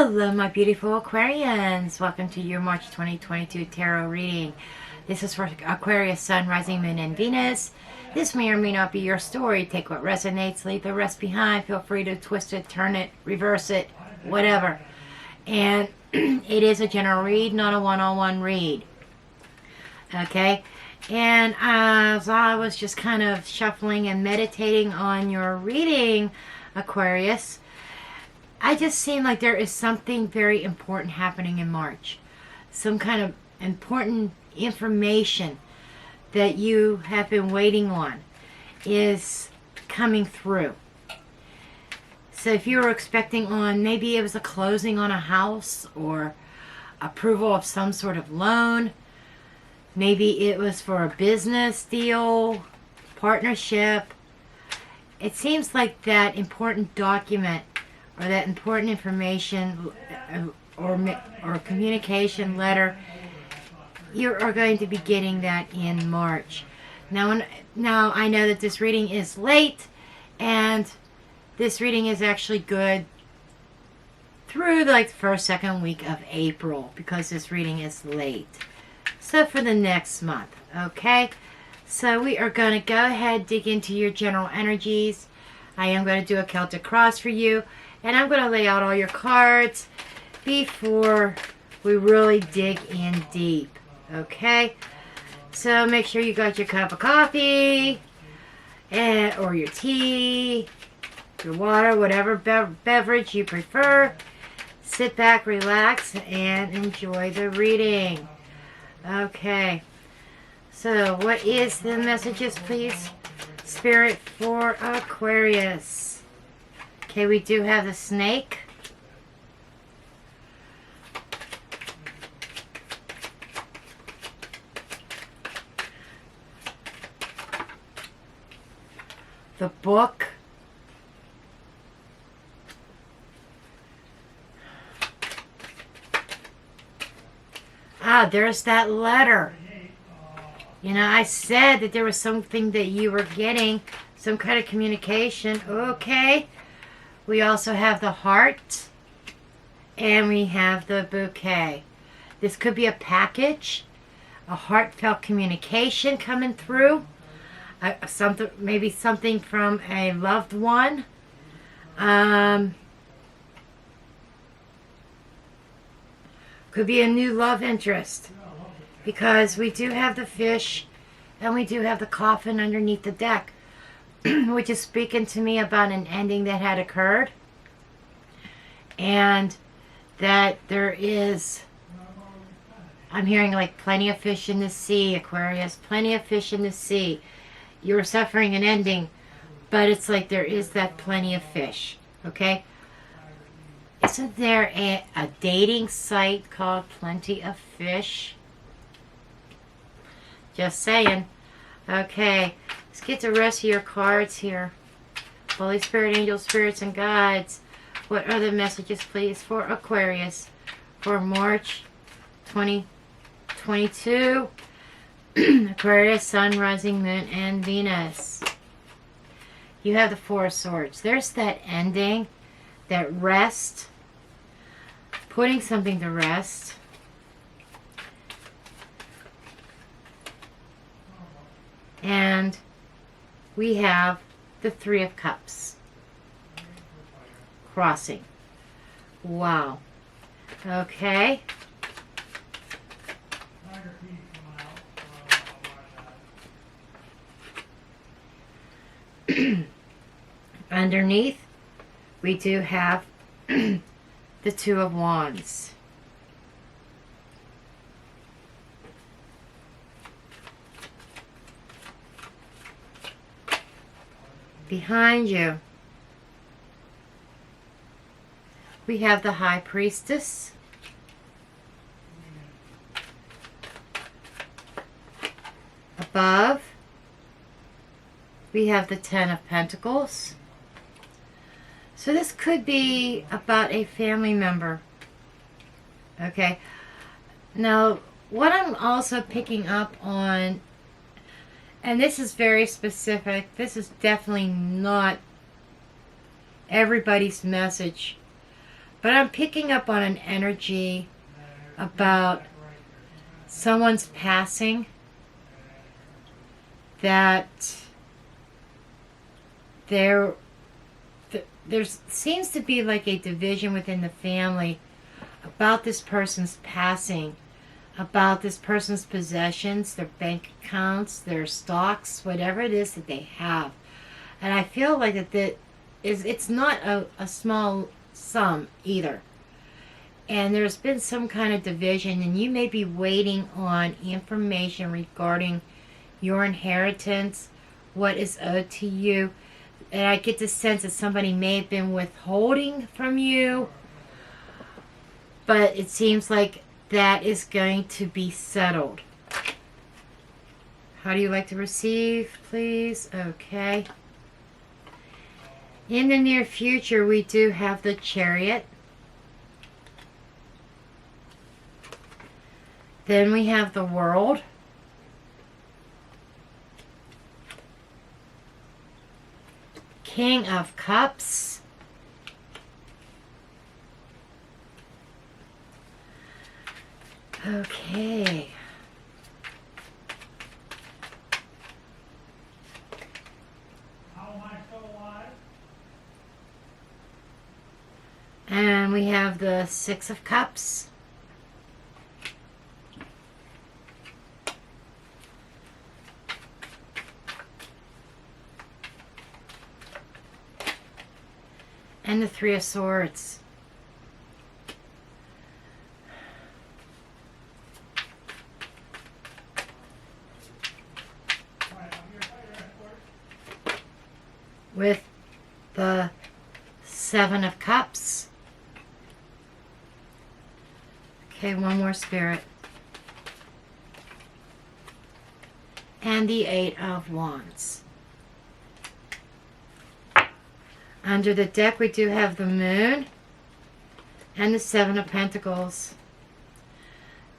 Hello, my beautiful Aquarians. Welcome to your March 2022 tarot reading. This is for Aquarius, Sun, Rising, Moon, and Venus. This may or may not be your story. Take what resonates, leave the rest behind. Feel free to twist it, turn it, reverse it, whatever. And it is a general read, not a one-on-one read. Okay? And as I was just kind of shuffling and meditating on your reading, Aquarius, I just seem like there is something very important happening in March. Some kind of important information that you have been waiting on is coming through. So if you were expecting on, maybe it was a closing on a house or approval of some sort of loan. Maybe it was for a business deal, partnership. It seems like that important document or that important information or communication letter, you are going to be getting that in March. Now I know that this reading is late, and this reading is actually good through like the first, second week of April, because this reading is late. So for the next month, okay? So we are going to go ahead, dig into your general energies. I am going to do a Celtic cross for you. And I'm going to lay out all your cards before we really dig in deep. Okay? So make sure you got your cup of coffee or your tea, your water, whatever beverage you prefer. Sit back, relax, and enjoy the reading. Okay. So what is the messages, please? Spirit for Aquarius. Okay, we do have the snake. The book. Ah, there's that letter. You know, I said that there was something that you were getting, some kind of communication. Okay. We also have the heart, and we have the bouquet. This could be a package, a heartfelt communication coming through, maybe something from a loved one. Could be a new love interest, because we do have the fish, and we do have the coffin underneath the deck, which is speaking to me about an ending that had occurred, and that there is, I'm hearing like plenty of fish in the sea, Aquarius, plenty of fish in the sea. You're suffering an ending, but it's like there is that plenty of fish, okay? Isn't there a dating site called Plenty of Fish? Just saying. Okay, let's get the rest of your cards here. Holy Spirit, angels, spirits, and guides. What are the messages, please, for Aquarius for March 2022? Aquarius, Sun, Rising, Moon, and Venus. You have the Four of Swords. There's that ending, that rest, putting something to rest. And we have the Three of Cups. Crossing. Wow. Okay. Underneath, we do have the Two of Wands. Behind you, we have the High Priestess. Above, we have the Ten of Pentacles. So this could be about a family member. Okay. Now, what I'm also picking up on, and this is very specific, this is definitely not everybody's message, But I'm picking up on an energy about someone's passing, that there seems to be like a division within the family about this person's passing, about this person's possessions, their bank accounts, their stocks, whatever it is that they have. And I feel like it's not a small sum either. And there's been some kind of division, and you may be waiting on information regarding your inheritance, what is owed to you. And I get the sense that somebody may have been withholding from you, but it seems like that is going to be settled. How do you like to receive, please? Okay. In the near future, we do have the Chariot. Then we have the World. King of Cups. Okay. How am I still alive? And we have the Six of Cups. And the Three of Swords. With the Seven of Cups. Okay, one more, Spirit. And the Eight of Wands. Under the deck, we do have the Moon and the Seven of Pentacles.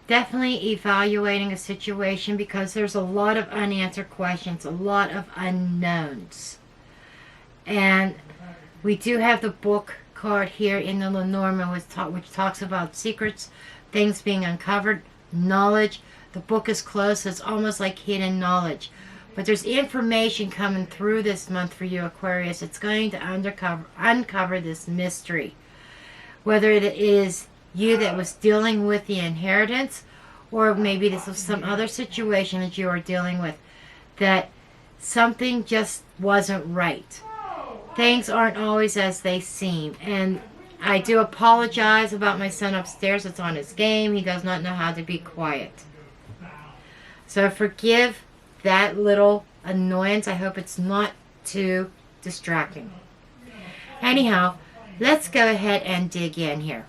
Definitely evaluating a situation because there's a lot of unanswered questions, a lot of unknowns. And we do have the Book card here in the Lenormand, which talks about secrets, things being uncovered, knowledge. The book is closed, so it's almost like hidden knowledge. But there's information coming through this month for you, Aquarius. It's going to uncover this mystery. Whether it is you that was dealing with the inheritance, or maybe this was some other situation that you are dealing with, that something just wasn't right. Things aren't always as they seem. And I do apologize about my son upstairs. It's on his game. He does not know how to be quiet. So forgive that little annoyance. I hope it's not too distracting. Anyhow, let's go ahead and dig in here.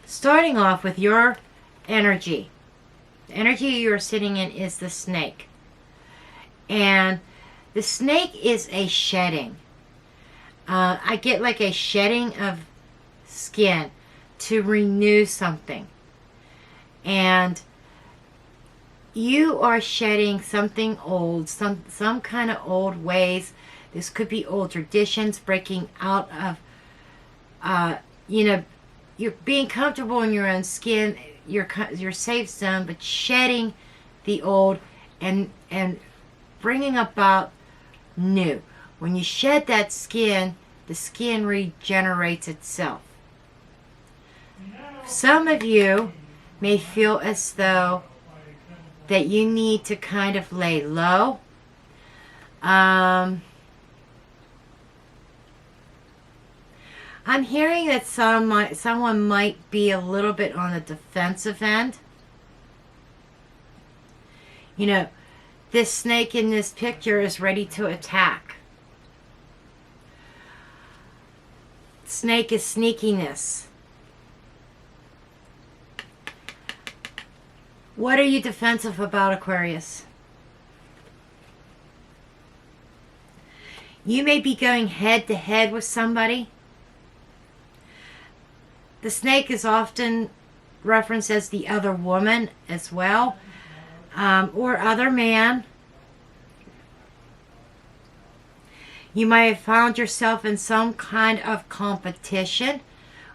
Starting off with your energy. The energy you're sitting in is the Snake. And the Snake is a shedding. I get like a shedding of skin to renew something. And you are shedding something old, some kind of old ways. This could be old traditions, breaking out of, you're being comfortable in your own skin, your safe zone, but shedding the old and bringing about new. When you shed that skin, the skin regenerates itself. Some of you may feel as though that you need to kind of lay low. I'm hearing that someone might be a little bit on the defensive end. You know, this snake in this picture is ready to attack. Snake is sneakiness. What are you defensive about, Aquarius? You may be going head to head with somebody. The snake is often referenced as the other woman as well, or other man. You might have found yourself in some kind of competition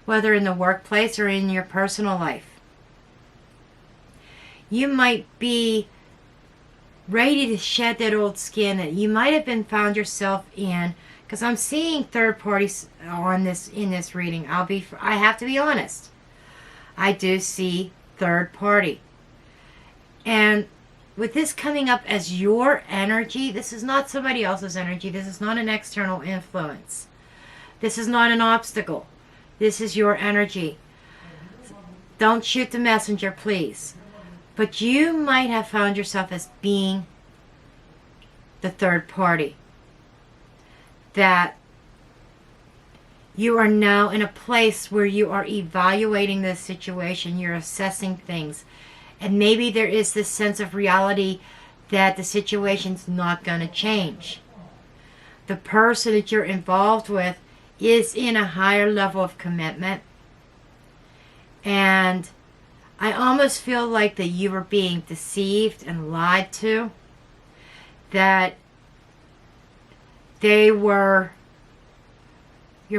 whether in the workplace or in your personal life. You might be ready to shed that old skin that you might have been found yourself in, because I'm seeing third parties on this in this reading. I have to be honest. I do see third party. And with this coming up as your energy, this is not somebody else's energy. This is not an external influence. This is not an obstacle. This is your energy. Don't shoot the messenger, please. But you might have found yourself as being the third party. That you are now in a place where you are evaluating the situation. You're assessing things. And maybe there is this sense of reality that the situation's not going to change. The person that you're involved with is in a higher level of commitment. And I almost feel like that you were being deceived and lied to. That your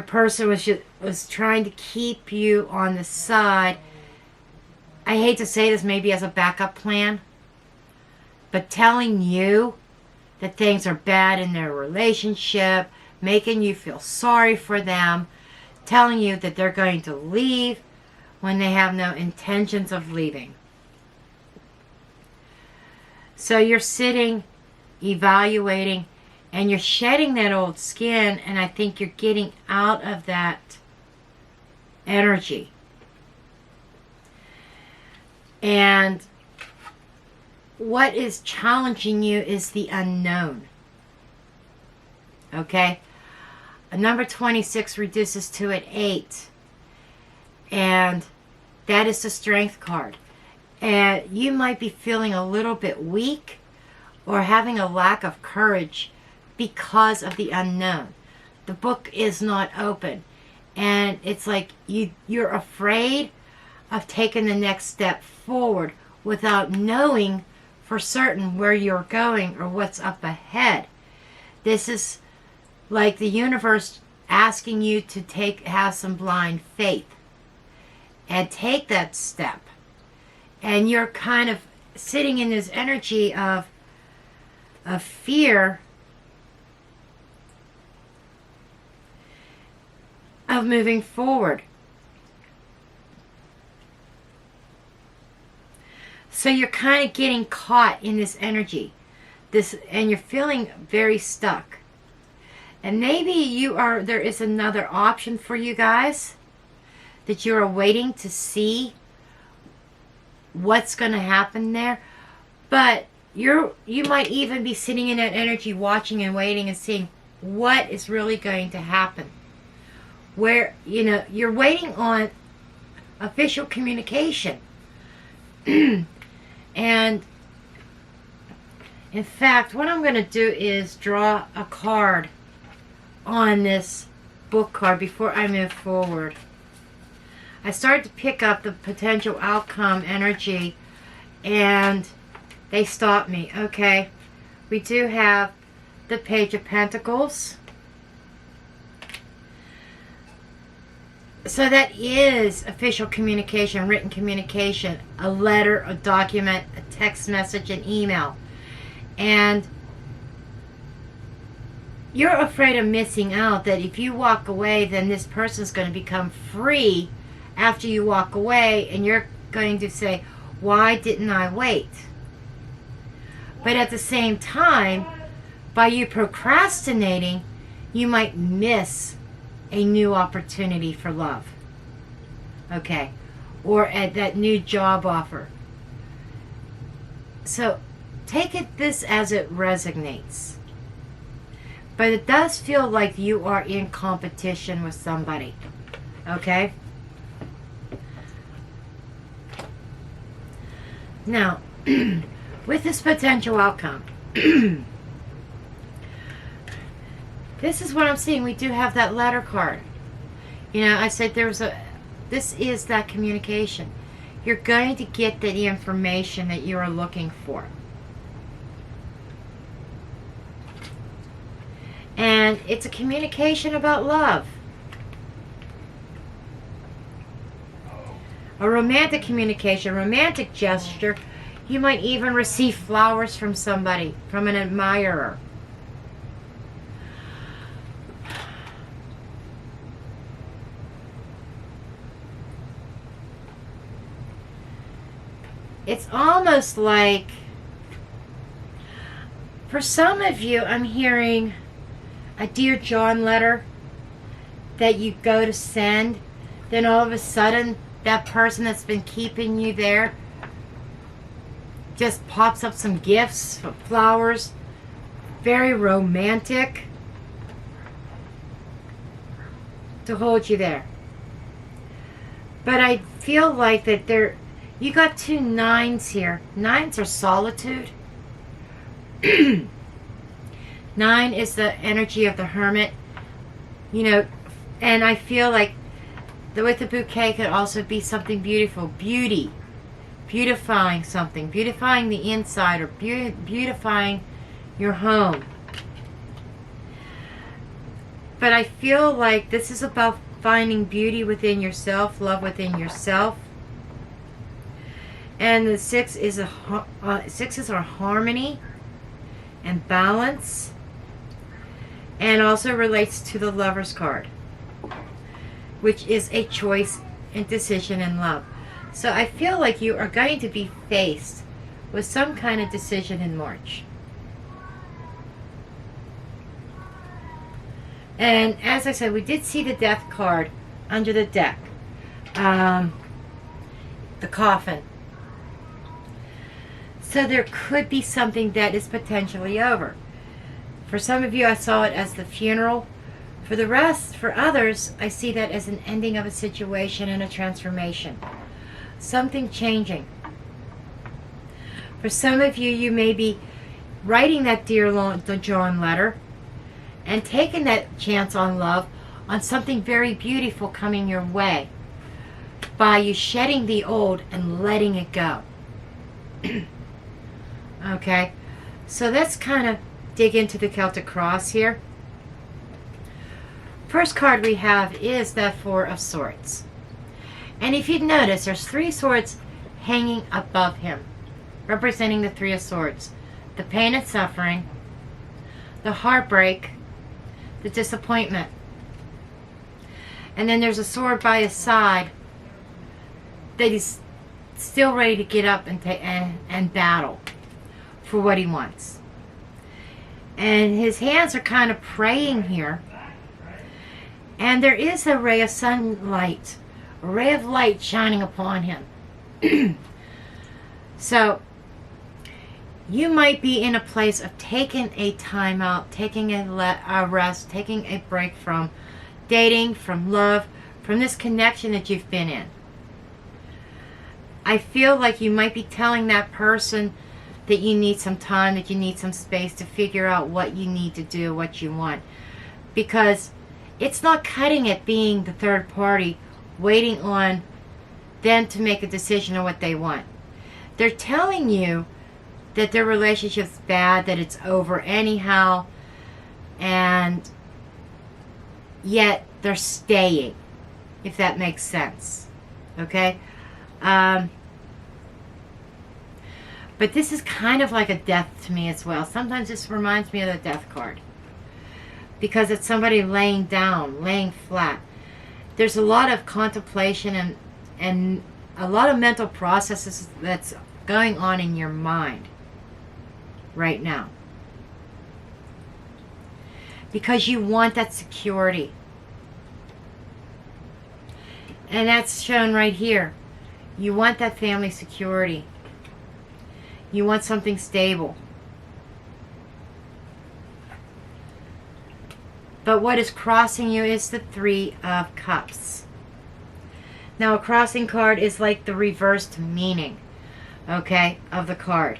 person was trying to keep you on the side. I hate to say this, maybe as a backup plan, but telling you that things are bad in their relationship, making you feel sorry for them, telling you that they're going to leave when they have no intentions of leaving. So you're sitting, evaluating, and you're shedding that old skin, and I think you're getting out of that energy. And what is challenging you is the unknown. Okay? A number 26 reduces to an 8. And that is the strength card. And you might be feeling a little bit weak or having a lack of courage because of the unknown. The book is not open. And it's like you're afraid of taking the next step forward without knowing for certain where you're going or what's up ahead. This is like the universe asking you to have some blind faith and take that step. And you're kind of sitting in this energy of fear of moving forward. So you're kind of getting caught in this energy, and you're feeling very stuck. And maybe there is another option for you guys that you're waiting to see what's going to happen there. But you might even be sitting in that energy, watching and waiting and seeing what is really going to happen. Where, you're waiting on official communication. And in fact, what I'm going to do is draw a card on this book card before I move forward. I started to pick up the potential outcome energy, and they stopped me. Okay, we do have the Page of Pentacles. So that is official communication, written communication, a letter, a document, a text message, an email. And you're afraid of missing out, that if you walk away, then this person's going to become free after you walk away, and you're going to say, why didn't I wait? But at the same time, by you procrastinating, you might miss a new opportunity for love. Okay. Or at that new job offer. So take this as it resonates. But it does feel like you are in competition with somebody. Okay? Now, with this potential outcome, this is what I'm seeing. We do have that letter card. I said this is that communication. You're going to get the information that you are looking for. And it's a communication about love. a romantic communication, romantic gesture. You might even receive flowers from somebody, from an admirer. It's almost like, for some of you, I'm hearing a Dear John letter that you go to send. Then all of a sudden, that person that's been keeping you there just pops up some gifts, flowers, very romantic, to hold you there. But I feel like that you got 2 9s here. 9s are solitude. 9 is the energy of the hermit. You know, and I feel like with the bouquet could also be something beautiful. Beauty. Beautifying something. Beautifying the inside, or beautifying your home. But I feel like this is about finding beauty within yourself, love within yourself. And the 6 is sixes are harmony and balance, and also relates to the Lover's card, which is a choice and decision in love. So I feel like you are going to be faced with some kind of decision in March. And as I said, we did see the Death card under the deck. The coffin. So there could be something that is potentially over. For some of you, I saw it as the funeral. For the rest, for others, I see that as an ending of a situation and a transformation. Something changing. For some of you, you may be writing that Dear John letter and taking that chance on love, on something very beautiful coming your way, by you shedding the old and letting it go. Okay, so let's kind of dig into the Celtic cross here. First card we have is the 4 of Swords. And if you'd notice, there's 3 swords hanging above him, representing the 3 of Swords. The pain and suffering, the heartbreak, the disappointment. And then there's a sword by his side that he's still ready to get up and battle for what he wants. And his hands are kind of praying here. And there is a ray of sunlight, a ray of light shining upon him. So you might be in a place of taking a time out, taking a rest, taking a break from dating, from love, from this connection that you've been in. I feel like you might be telling that person that you need some time, that you need some space to figure out what you need to do, what you want. Because it's not cutting it being the third party, waiting on them to make a decision on what they want. They're telling you that their relationship's bad, that it's over anyhow, and yet they're staying, if that makes sense. Okay? But this is kind of like a death to me as well. Sometimes this reminds me of the Death card, because it's somebody laying down, laying flat. There's a lot of contemplation and a lot of mental processes that's going on in your mind right now, because you want that security. And that's shown right here. You want that family security. You want something stable. But what is crossing you is the 3 of Cups. Now a crossing card is like the reversed meaning, okay, of the card.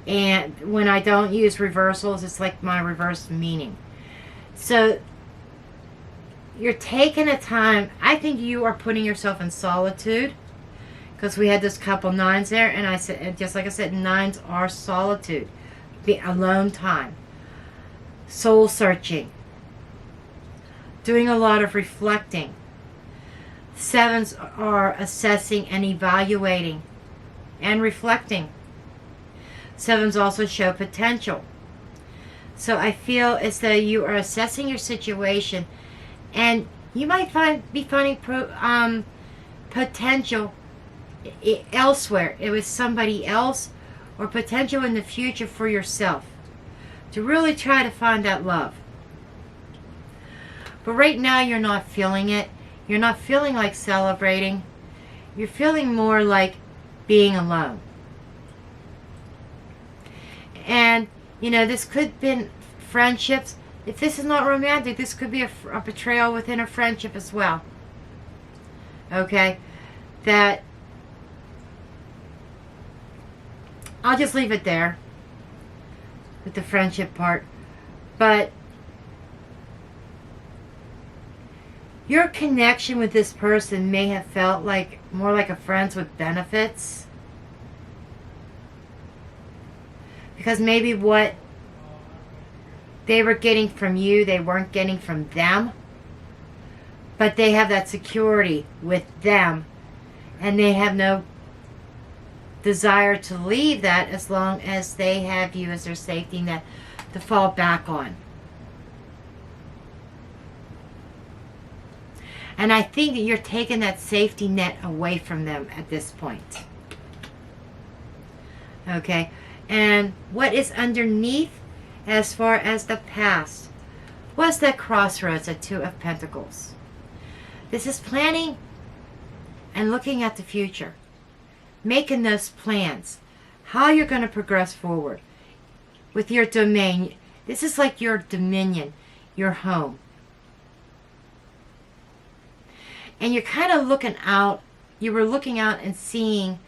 And when I don't use reversals, it's like my reversed meaning. So you're taking a time. I think you are putting yourself in solitude, because we had this couple 9s there, and I said, just like I said, 9s are solitude, the alone time, soul searching, doing a lot of reflecting, Sevens are assessing and evaluating and reflecting. Sevens also show potential. So I feel as though you are assessing your situation, and you might be finding potential elsewhere. It was somebody else, or potential in the future for yourself, to really try to find that love. But right now you're not feeling it. You're not feeling like celebrating. You're feeling more like being alone. And, you know, this could have been friendships. If this is not romantic, this could be a betrayal within a friendship as well. Okay? That, I'll just leave it there with the friendship part. But your connection with this person may have felt like more like a friends with benefits. Because maybe what they were getting from you, they weren't getting from them. But they have that security with them. And they have no desire to leave that as long as they have you as their safety net to fall back on. And I think that you're taking that safety net away from them at this point. Okay? And what is underneath as far as the past was that crossroads at Two of Pentacles. This is planning and looking at the future. Making those plans. How you're going to progress forward with your domain. This is like your dominion, your home. And you're kind of looking out. You were looking out and seeing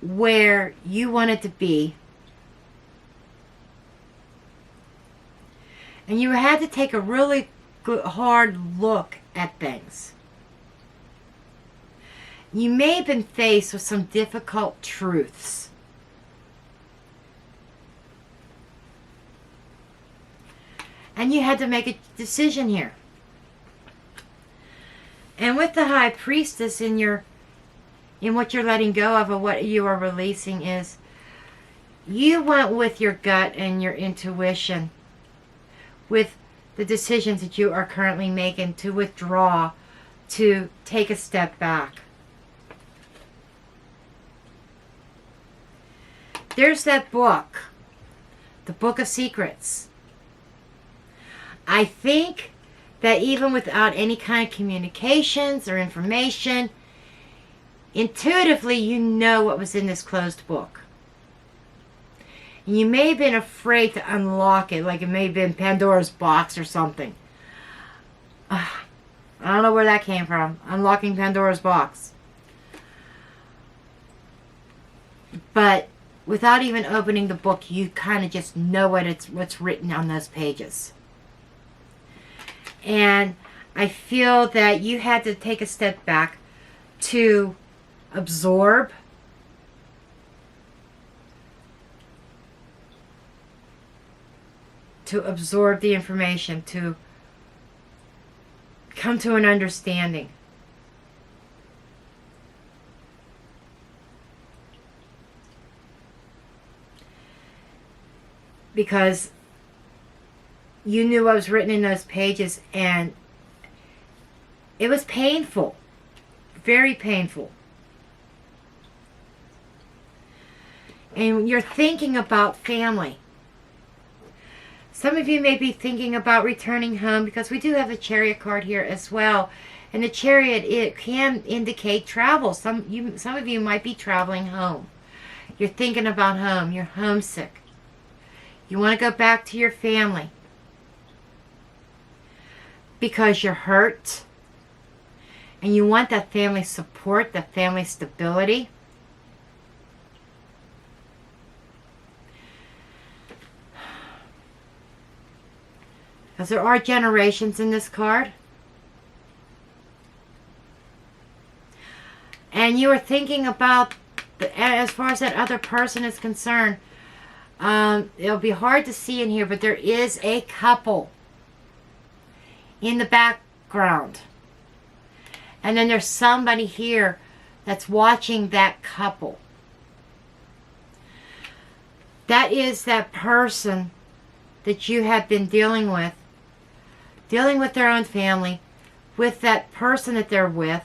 where you wanted to be. And you had to take a really good, hard look at things. You may have been faced with some difficult truths. And you had to make a decision here. And with the High Priestess in what you're letting go of, or what you are releasing, is you went with your gut and your intuition with the decisions that you are currently making, to withdraw, to take a step back. There's that book, the Book of Secrets. I think that even without any kind of communications or information, intuitively you know what was in this closed book. And you may have been afraid to unlock it, like it may have been Pandora's box or something. I don't know where that came from, unlocking Pandora's box. But without even opening the book, you kind of just know what's written on those pages. And I feel that you had to take a step back to absorb, the information, to come to an understanding. Because you knew what was written in those pages, and it was painful. Very painful. And you're thinking about family. Some of you may be thinking about returning home, because we do have a Chariot card here as well. And the Chariot, it can indicate travel. Some of you might be traveling home. You're thinking about home. You're homesick. You want to go back to your family because you're hurt, and you want that family support, that family stability. Because there are generations in this card. And you are thinking about, as far as that other person is concerned, it'll be hard to see in here, but there is a couple in the background. And then there's somebody here that's watching that couple. That is that person that you have been dealing with their own family, with that person that they're with,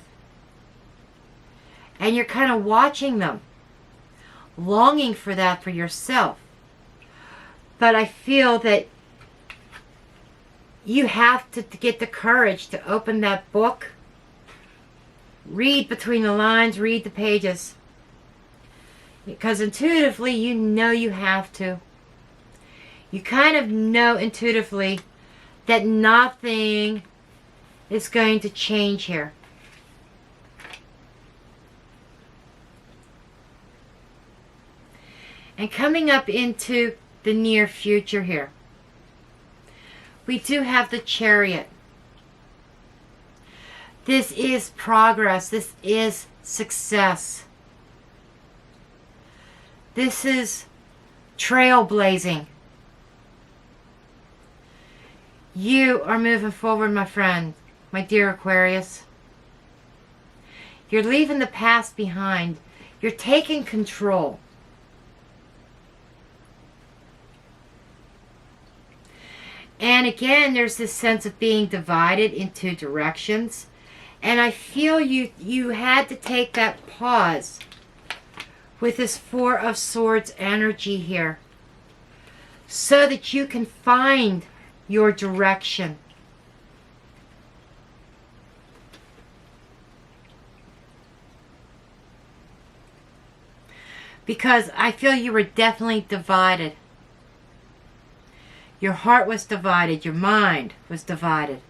and you're kind of watching them, longing for that for yourself. But I feel that you have to get the courage to open that book, read between the lines, read the pages, because intuitively you know you have to. You kind of know intuitively that nothing is going to change here. And coming up into the near future here, we do have the Chariot. This is progress. This is success. This is trailblazing. You are moving forward, my friend, my dear Aquarius. You're leaving the past behind. You're taking control. And again, there's this sense of being divided in two directions. And I feel you had to take that pause with this Four of Swords energy here, so that you can find your direction. Because I feel you were definitely divided. Your heart was divided. Your mind was divided.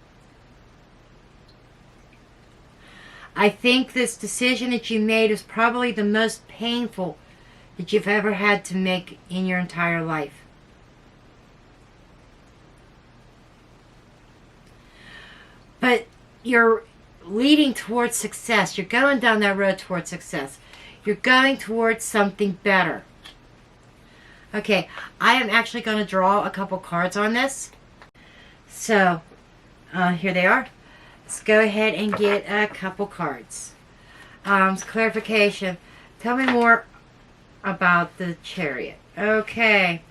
I think this decision that you made is probably the most painful that you've ever had to make in your entire life. But you're leading towards success. You're going down that road towards success. You're going towards something better. Okay, I am actually going to draw a couple cards on this. So, here they are. Let's go ahead and get a couple cards. Clarification. Tell me more about the Chariot. Okay.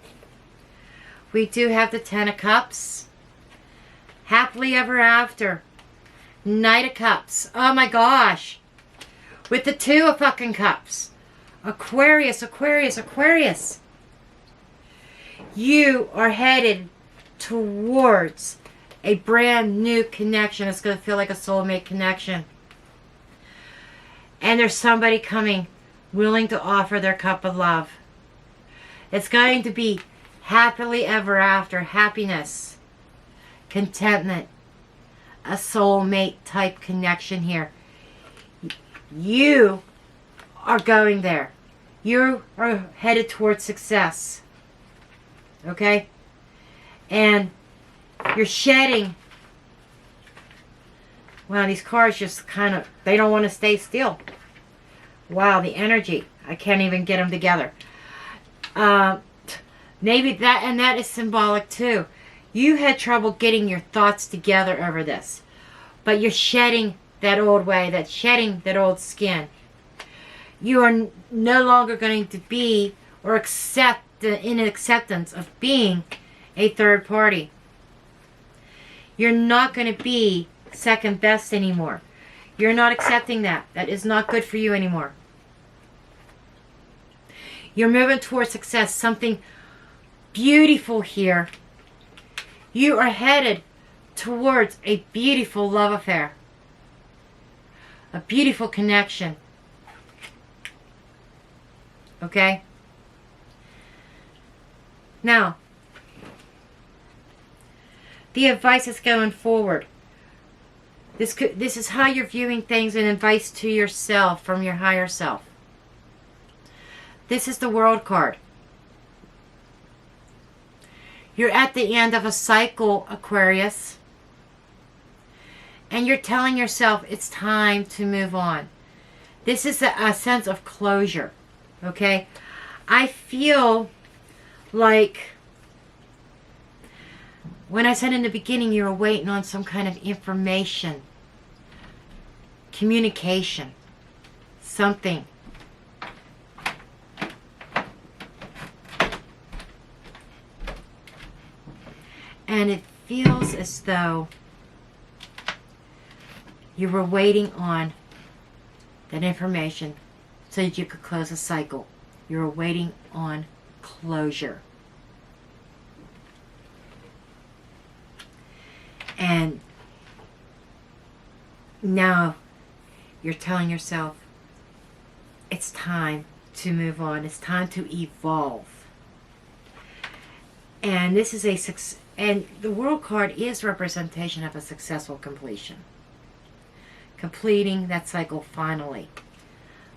We do have the Ten of Cups. Happily ever after. Knight of Cups. Oh my gosh. With the Two of fucking Cups. Aquarius, Aquarius, Aquarius. You are headed towards a brand new connection. It's going to feel like a soulmate connection. And there's somebody coming willing to offer their cup of love. It's going to be happily ever after. Happiness. Contentment. A soulmate type connection here. You are going there. You are headed towards success. Okay? And you're shedding. Wow, these cards just kind of, they don't want to stay still. Wow, the energy. I can't even get them together. Maybe that, and that is symbolic too. You had trouble getting your thoughts together over this. But you're shedding that old way, that shedding that old skin. You are no longer going to be or in acceptance of being a third party. You're not going to be second best anymore. You're not accepting that. That is not good for you anymore. You're moving towards success. Something beautiful here. You are headed towards a beautiful love affair. A beautiful connection. Okay? Now, the advice is going forward. This is how you're viewing things, and advice to yourself from your higher self. This is the World card. You're at the end of a cycle, Aquarius. And you're telling yourself it's time to move on. This is a sense of closure. Okay? I feel like When I said in the beginning you were waiting on some kind of information, communication, something. And it feels as though you were waiting on that information so that you could close a cycle. You were waiting on closure. And now you're telling yourself it's time to move on. It's time to evolve. And this is and the World card is representation of a successful completion. Completing that cycle finally.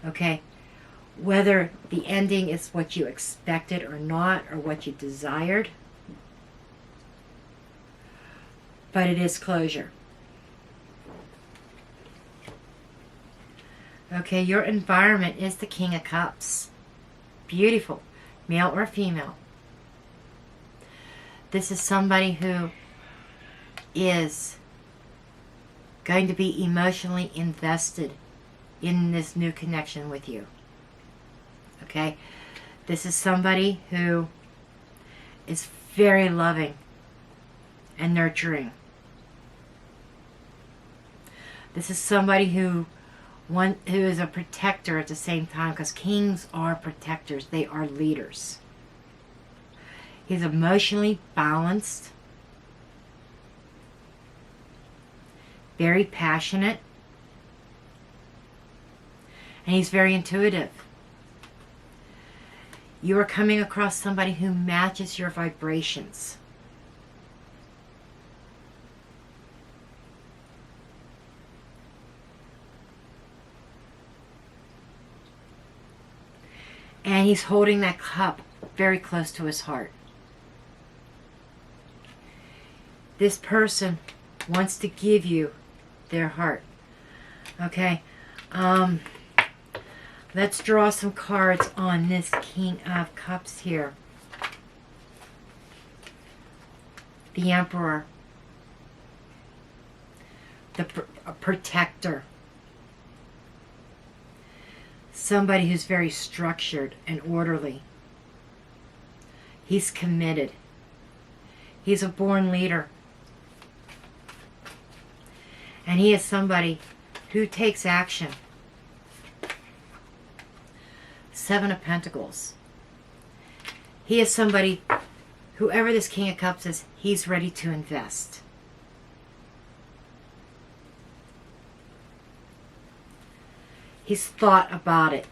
Okay? Whether the ending is what you expected or not, or what you desired, but it is closure. Okay, your environment is the King of Cups. Beautiful. Male or female. This is somebody who is going to be emotionally invested in this new connection with you. Okay? This is somebody who is very loving and nurturing. This is somebody who is a protector at the same time, because kings are protectors. They are leaders. He's emotionally balanced, very passionate, and he's very intuitive. You are coming across somebody who matches your vibrations. And he's holding that cup very close to his heart. This person wants to give you their heart. Okay. Let's draw some cards on this King of Cups here. The Emperor. The protector. Somebody who's very structured and orderly. He's committed. He's a born leader. And he is somebody who takes action. Seven of Pentacles. He is somebody, whoever this King of Cups is, he's ready to invest. He's thought about it.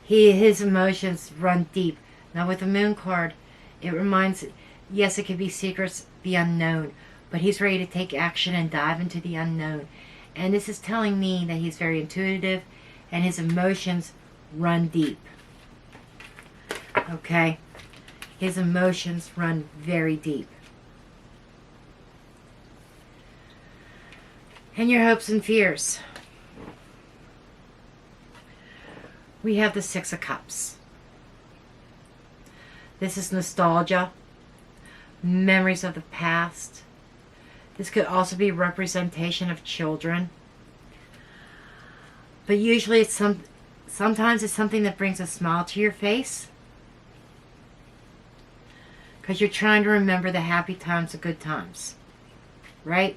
His emotions run deep. Now with the Moon card, it reminds, yes, it could be secrets, the unknown, but he's ready to take action and dive into the unknown. And this is telling me that he's very intuitive and his emotions run deep. Okay? His emotions run very deep. And your hopes and fears. We have the Six of Cups. This is nostalgia, memories of the past. This could also be representation of children. But usually it's sometimes it's something that brings a smile to your face. Because you're trying to remember the happy times, the good times. Right?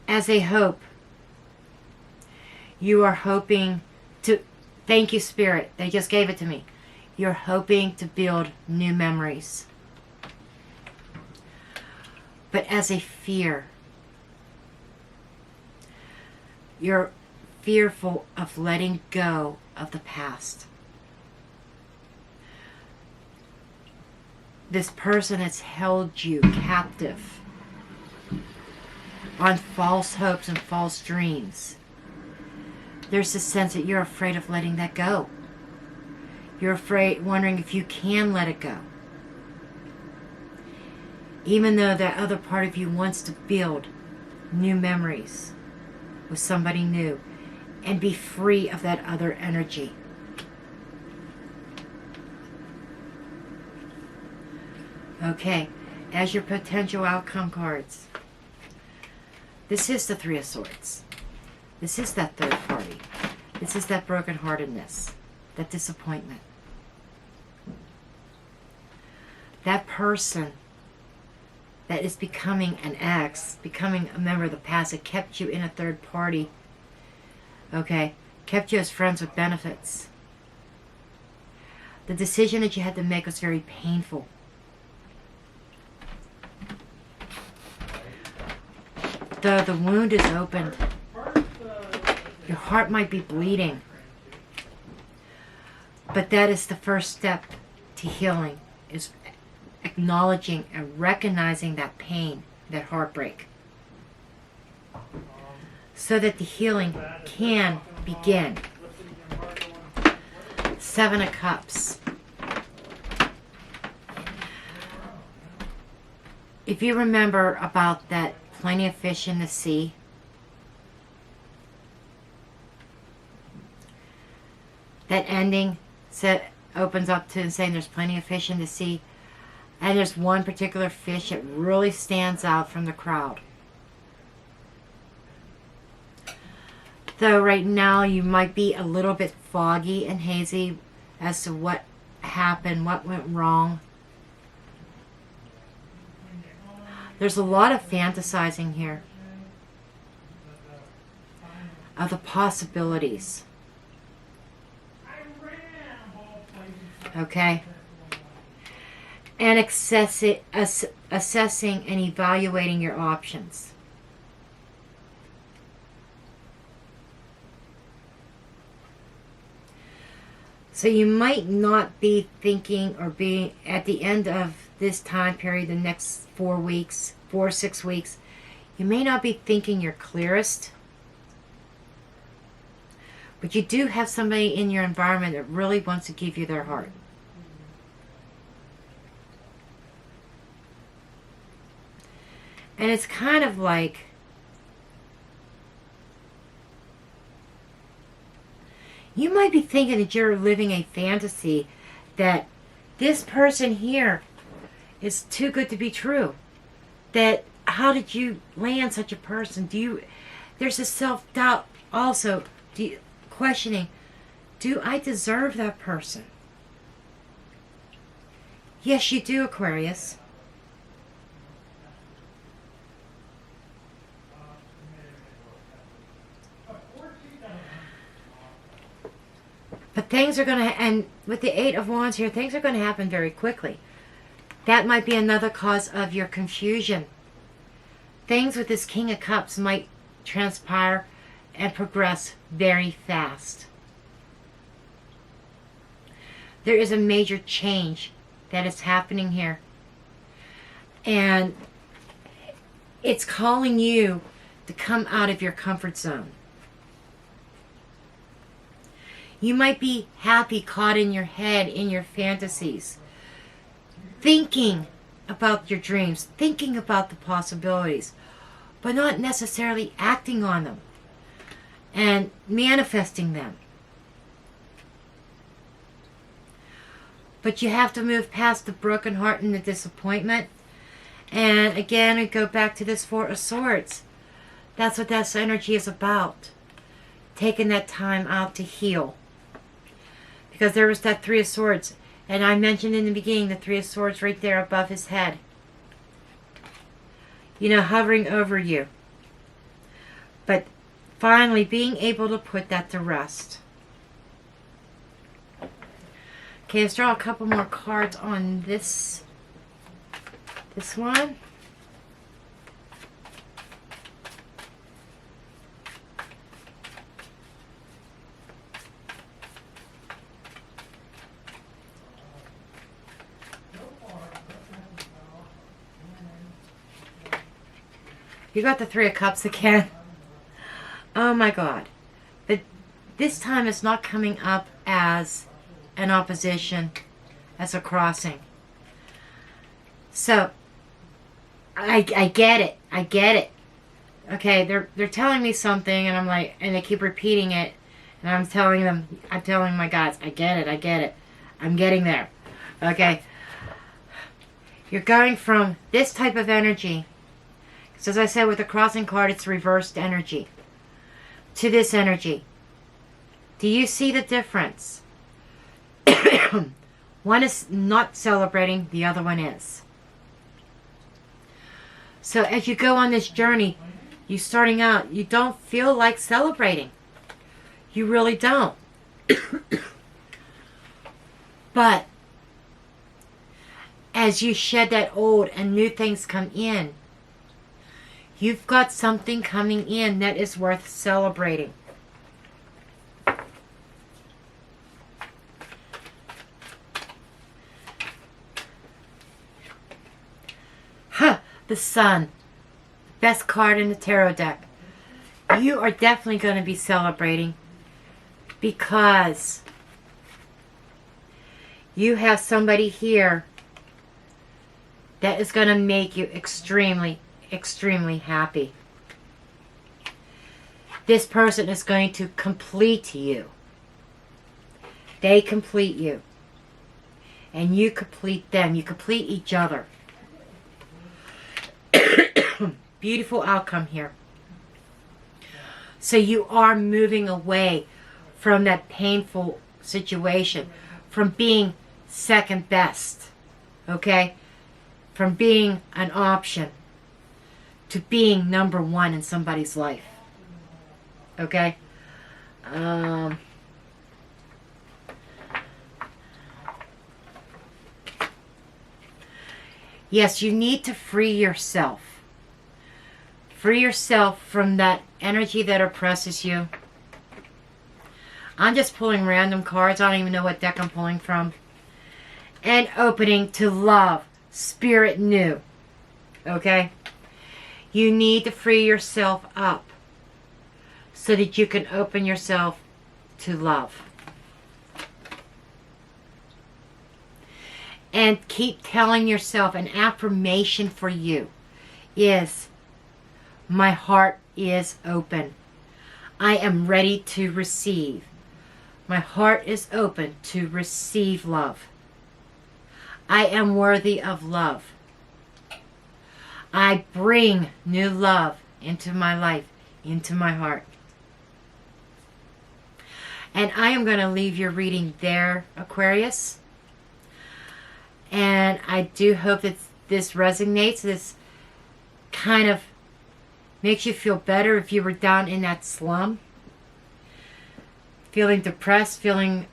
As a hope, you are hoping to, thank you Spirit, they just gave it to me. You're hoping to build new memories. But as a fear, you're fearful of letting go of the past. This person has held you captive on false hopes and false dreams. There's a sense that you're afraid of letting that go. You're afraid, wondering if you can let it go. Even though that other part of you wants to build new memories with somebody new and be free of that other energy. Okay, as your potential outcome cards, this is the Three of Swords. This is that third party. This is that brokenheartedness, that disappointment. That person that is becoming an ex, becoming a member of the past that kept you in a third party, okay, kept you as friends with benefits. The decision that you had to make was very painful. The wound is opened. Your heart might be bleeding. But that is the first step to healing, is acknowledging and recognizing that pain, that heartbreak, so that the healing can begin. Seven of Cups. If you remember about that plenty of fish in the sea, that ending opens up to saying there's plenty of fish in the sea, and there's one particular fish that really stands out from the crowd. Though right now you might be a little bit foggy and hazy as to what happened, what went wrong. There's a lot of fantasizing here of the possibilities. Okay? And assessing and evaluating your options. So you might not be thinking or being at the end of this time period, the next 4 weeks, 4 or 6 weeks, you may not be thinking your clearest. But you do have somebody in your environment that really wants to give you their heart. And it's kind of like you might be thinking that you're living a fantasy, that this person here is too good to be true. That how did you land such a person? There's a self-doubt also, questioning, do I deserve that person? Yes, you do, Aquarius. But things are going to, and with the Eight of Wands here, things are going to happen very quickly. That might be another cause of your confusion. Things with this King of Cups might transpire and progress very fast. There is a major change that is happening here. And it's calling you to come out of your comfort zone. You might be happy, caught in your head, in your fantasies, thinking about your dreams, thinking about the possibilities, but not necessarily acting on them and manifesting them. But you have to move past the broken heart and the disappointment. And again, we go back to this Four of Swords. That's what that energy is about. Taking that time out to heal. Because there was that Three of Swords. And I mentioned in the beginning the Three of Swords right there above his head. You know, hovering over you. But finally being able to put that to rest. Okay, let's draw a couple more cards on this one. You got the Three of Cups again. Oh my God. But this time it's not coming up as an opposition, as a crossing. So, I get it. I get it. Okay, they're telling me something and I'm like, and they keep repeating it. And I'm telling my guides, I get it. I'm getting there. Okay. You're going from this type of energy, because as I said with the crossing card, it's reversed energy, to this energy. Do you see the difference? One is not celebrating, the other one is. So as you go on this journey, you starting out, you don't feel like celebrating. You really don't. But as you shed that old and new things come in, you've got something coming in that is worth celebrating. The Sun. Best card in the tarot deck. You are definitely going to be celebrating because you have somebody here that is going to make you extremely, extremely happy. This person is going to complete you. They complete you. And you complete them. You complete each other. Beautiful outcome here. So you are moving away from that painful situation, from being second best, okay? From being an option to being number one in somebody's life, okay? Yes, you need to free yourself. Free yourself from that energy that oppresses you. I'm just pulling random cards. I don't even know what deck I'm pulling from. And opening to love. Spirit new. Okay? You need to free yourself up so that you can open yourself to love. And keep telling yourself, an affirmation for you is, my heart is open. I am ready to receive. My heart is open to receive love. I am worthy of love. I bring new love into my life, into my heart. And I am going to leave your reading there, Aquarius. And I do hope that this resonates. This kind of makes you feel better if you were down in that slum. Feeling depressed, feeling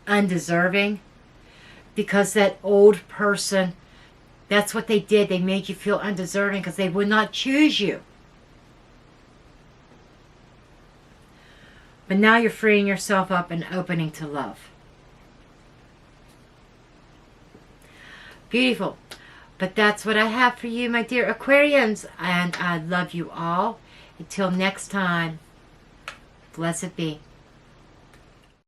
undeserving. Because that old person, that's what they did. They made you feel undeserving because they would not choose you. But now you're freeing yourself up and opening to love. Beautiful. But that's what I have for you, my dear Aquarians. And I love you all. Until next time, blessed be.